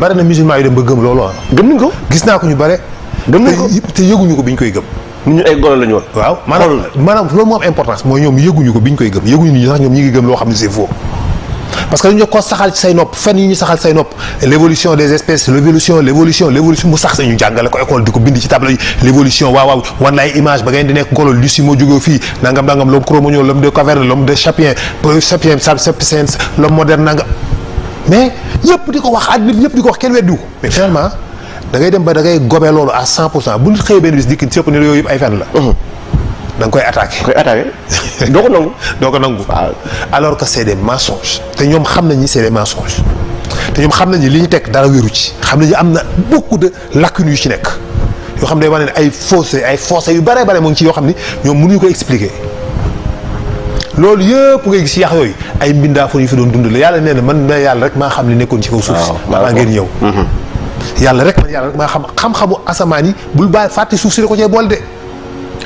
bari na musulman yu dem ba gëm loolu gëm nañ ko. gis naa ko ñu bare. gëm nañ ko te yëguñu ko bi ñu koy gëm. ñu ay golo lañu woon. waaw maanaam loolu moo am importance mooy ñoom yëguñu ko bi ñu koy gëm yëguñu ni sax ñoom ñi ngi gëm loo xam ne c'est faux. parce que dañu ko saxal ci say nopp fenn yi ñu saxal say nopp l'évolution des espèces l'évolution mu sax sa ñu jàngale ko école di ko bind ci table yi l'évolution waaw wan la ay image ba ngeen di nekk golo Lucie moo jógee fii nangam l'homme Cro-Magnon l'homme de caverne l'homme de sapiens sapiens l'homme moderne nangam mais yëpp di ko wax àddina bi yëpp di ko wax kenn weddiwu ko mais finalement da ngay dem ba da ngay gobee loolu à 100% bu nit xëyee benn bis dikk sëpp ne yooyu yëpp ay fen la da nga koy attaqué. doo ko nangu. doo ko nangu. waaw alors que c'est des mensonges. te ñoom xam nañ ni c'est des mensonges te ñoom xam nañ ni li ñu teg dara wéru ci xam nañ ni am na beaucoup de lacunes yu ci nekk yoo xam ne day wane ne ay fausseté yu bare mu ngi ci yoo xam ni ñoom mënuñu ko expliquer. loolu yëpp ngay gis yax yooyu ay mbindaafo yu fi doon dund la yàlla nee na man ma yàlla rek maa xam li nekkoon ci kaw suuf si. maa ngeen ñëw. yàlla rek maa xam-xamu asamaan yi bul bàyyi fàtte suuf si da ko cee boole de.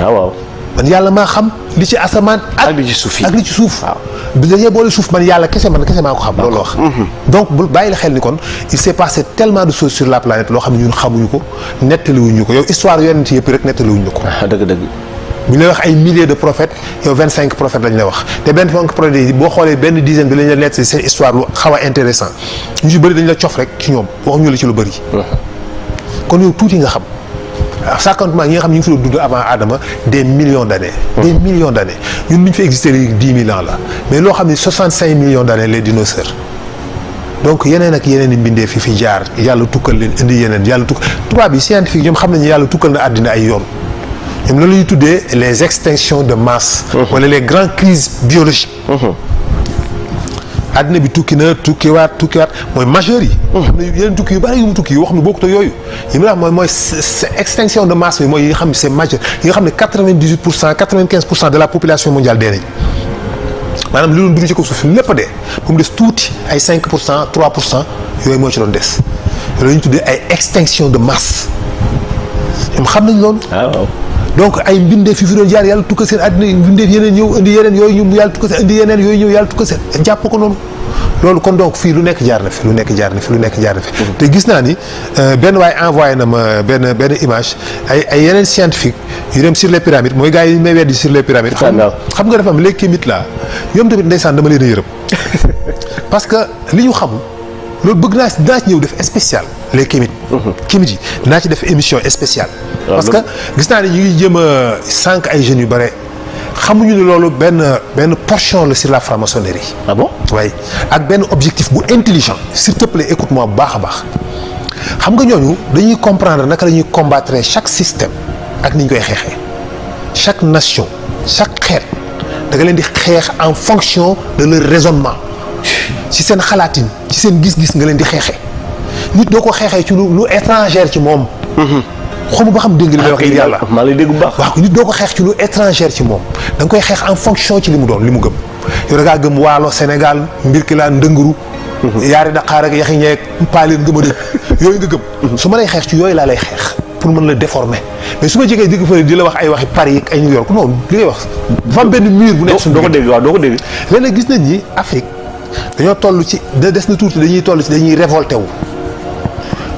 waaw. man yàlla maa xam li ci asamaan ak li ci suuf yi ak li ci suuf. waaw bi dañuy boole suuf man yàlla kese maa ko xam. loolu la wax. donc bul bàyyi la xel ni kon il s'est passé tellement de choses sur la planète loo xam ne ñun xamuñu ko nettaliwuñu ko yow histoire yonent yëpp rek nettaliwuñu ko. dëgg-dëgg. bu ñu lay wax ay milliers de prophètes yow 25 prophètes lañ la wax te 25 prophètes yi boo xoolee benn dizaine bi lañ la nett seen histoire lu xaw a intéressant ñu ci bëri dañ la cof rek ci ñoom waxuñu la ci lu bëri. kon yow tuuti nga xam. sàkkantement ñi nga xam ñu ngi fi doon dund avant Adama des millions d'années. des millions d'années ñun ñu fi existé léegi 10 000 ans la mais loo xam ne 65 millions d'années les dinosaures donc yeneen ak yeneen i mbindee fi jaar yàlla tukkal leen indi yeneen yàlla tukkal tubaab yi scientifique ñoom xam nañu yàlla tukkal na àddina ay yoon ñoom loolu la ñuy tuddee les extinctions de masse. wala les grandes crises biologiques. àddina bi tukkiwaat mooy majeurs yi. xam ne yeneen tukki yu bari yu mu tukki yoo xam ne bokkut ak yooyu yi mu la wax mooy extinction de masse bi mooy yi nga xam ne c'est majeur yi nga xam ne 98% 95% de la population mondiale dee nañ maanaam li doon dund ci kaw suuf lépp a dee ba mu des tuuti ay 5% 3% yooyu moo ci doon des loolu la ñuy tuddee ay extinction de masse ñoom xam nañ loolu. waaw. donc ay mbindeef fi doon jaar yàlla tukkal seen àddina mbindeef yeneen ñëw indi yeneen yooyu ñu yàlla tukkal seen indi yeneen yooyu ñëw yàlla tukkal seen jàpp ko noonu loolu kon donc fii lu nekk jaar na fi te gis naa ni benn waay envoyé na ma benn image ay yeneen scientifique yu dem sur les pyramides mooy gars yi may weddi sur les pyramides xam nga dafa am les kémites là ñoom tamit ndeysaan dama leen a yërëm parce que li ñu xamul loolu bëgg naa ci ñëw def spécial les kémites kémites yi dinaa ci def émission spéciale parce que gis naa ne ñu ngi jëm a sànq ay jeunes yu bare xamuñu ne loolu benn portion la sur la franc-maçonnerie. ah bon oui ak benn objectif bu intelligent s'il te plaît écoute-moi bu baax a baax xam nga ñooñu dañuy comprendre naka la ñuy combattre chaque système ak ni ñu koy xeexee chaque nation chaque xeet da nga leen di xeex en fonction de leur raisonnement ci seen xalaatin ci seen gis-gis nga leen di xeexee nit doo ko xeexee ci lu étranger ci moom. xaw ma ba xam dégg li may wax ngir yàlla. maa ngi lay dégg bu baax. waaw nit doo ko xeex ci lu étranger ci moom da nga koy xeex en fonction ci li mu doon li mu gëm yow da ngaa gëm waalo Sénégal mbir ki laa ndënguru. yaari Dakar ak yaxi ñeeg paaleen ngëm a dëkk yooyu nga gëm. su ma lay xeex ci yooyu laa lay xeex pour mën la déformer mais su ma jegee digg fa di la wax ay waxi Paris ak ay New York non li ngay wax. dafa am benn mur bu nekk suñu. doo ko dégg waaw doo ko dégg. léegi nag gis nañ ni Afrique dañoo toll ci des na tuuti dañuy révolté wu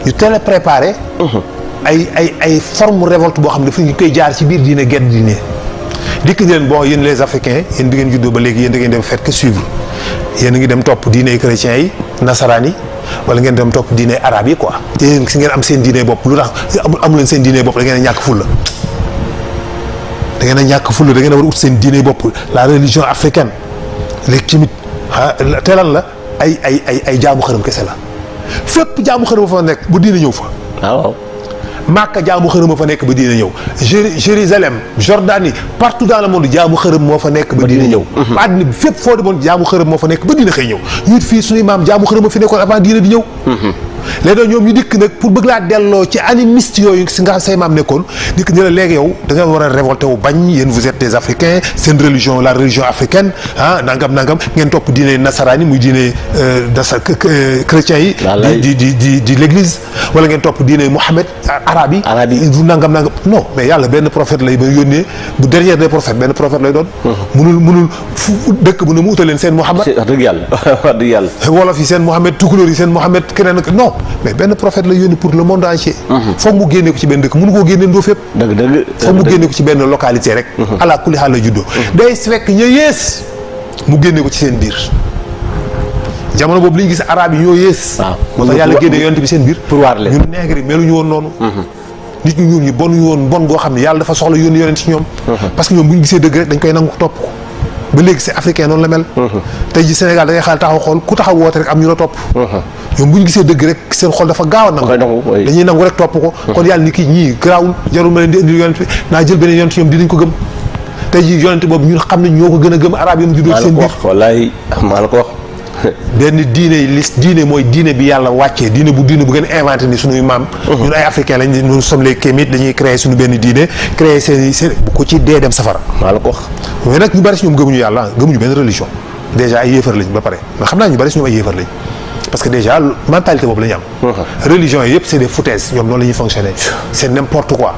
ñu teel a préparé. ay forme révolte boo xam ne dafa ñu koy jaar ci biir diine gedd diine dikk ni leen bon yéen les africains yéen bi ngeen juddoo ba léegi yéen da ngeen dem faire que suivre yéen a ngi dem topp diine chrétiens yi nasaraan yi wala ngeen dem topp diine arabe yi quoi te yéen si ngeen am seen diine bopp lu tax amu leen seen diine bopp da ngeen a ñàkk fulla da ngeen a war a ut seen diine bopp la religion africaine les kémites teelal la ay jaamu xërëm kese la fépp jaamu xërëm fa nekk bu diine ñëw fa waaw Makka jaamu xërëm moo fa nekk ba diina ñëw Jérusalem Jordanie partout dans le monde jaamu xërëm moo fa nekk ba diina ñëw àddina bi fépp foo demoon jaamu xërëm moo fa nekk ba diina xëy ñëw ñu fii suñuy maam jaamu xërëm moo fi nekkoon avant diina di ñëw léegi ñoom ñu dikk nag pour bëgg laa delloo ci animiste yooyu si nga say maam nekkoon dikk ni la léegi yow da nga war a révolté wu bañ yéen vous êtes des africains seen religion la religion africaine nangam ngeen topp diine nasaraan yi muy diine chrétiens yi di l'église wala ngeen topp diine Mohammed arabe yi du nangam non mais yàlla benn prophète lay ba yónnee bu dernier des prophètes benn prophète lay doon munul fu dëkk bu ne mu utal leen seen Mohammed wax dëgg yàlla wax dëgg yàlla wolof yi seen Mohammed tukulóor yi seen Mohammed keneen non mais benn prophète lay yónni pour le monde entier foog mu génnee ko ci benn dëkk mënu koo génnee ndoo fépp dëgg foog mu génnee ko ci benn localité rek ala kulli xaal la juddoo day fekk ña yées mu génnee ko ci seen biir jamono boobu li ñu gis arabe yi ñoo yées moo tax yàlla génne yonent bi seen biir pour waar leen ñun nègre yi meluñu woon noonu nit ñu ñuul ñi bonuñu woon bon goo xam ne yàlla dafa soxla yónni yonent ci ñoom parce que ñoom bu ñu gisee dëgg rek dañ koy nangu topp ko ba léegi c'est africain noonu la mel tey ji Sénégal da ngay xaal taxaw xool ku taxaw woote rek am ñu la topp ñoom bu ñu gisee dëgg rek seen xol dafa gaaw a nangu dañuy nangu rek topp ko kon yàlla ni kii ñii garaawul jarul ma leen di indil yonent bi naa jël beneen yonent ñoom dinañ ko gëm tey ji yonent boobu ñun xam ne ñoo ko gën a gëm arab yi mu juddoo ci seen biir wallaay maa la ko wax benn diine mooy diine bi yàlla wàccee diine bu gën a inventé ni suñuy maam ñun ay africain lañ nous sommes les kémites dañuy créer suñu benn diine créer seen bu ko ci dee dem safara maa la ko wax mais nag ñu bari si ñoom gëmuñu yàlla gëmuñu benn religion déjà ay yéefar lañ ba pare nga xam naa ñu bari si ñoom ay yéefar lañ parce que déjà mentalité boobu la ñu am religion yi yëpp c'est des foutaises ñoom noonu la ñuy fonctionner c'est n'importe quoi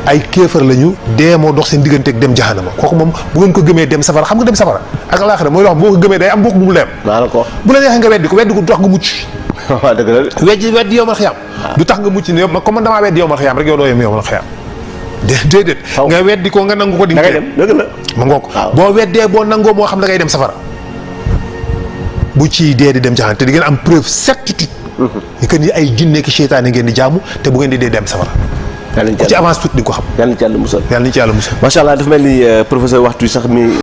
ay kéefar lañu dee moo dox seen diggante ak dem jahanama kooku moom bu ngeen ko gëmee dem safara xam nga dem safara ak alaaxira mooy loo xam boo ko gëmee day am bokk bu mu dem maa la ko wax bu la neexee nga weddi ko du tax nga mucc waaw dëgg la weddi yow mal xiyaam du tax nga mucc ne yow comme man damaa weddi yow mal xiyaam rek yow doo yem yow mal xiyaam déedéet nga weddi ko nga nangu ko di da ngay dem dëgg la ma ngoo ko boo weddee boo nangoo moo xam da ngay dem safara bu ci dee di dem jaxan te di ngeen am preuve certitude ni que ni ay jinne ki seytaane ngeen di jaamu te bu ngeen di dee dem safara yàlla ci avance tuuti di nga ko xam yàlla na ci yàlla musal yàlla na ci yàlla musal macha allah dafa mel ni professeur waxtu sax mi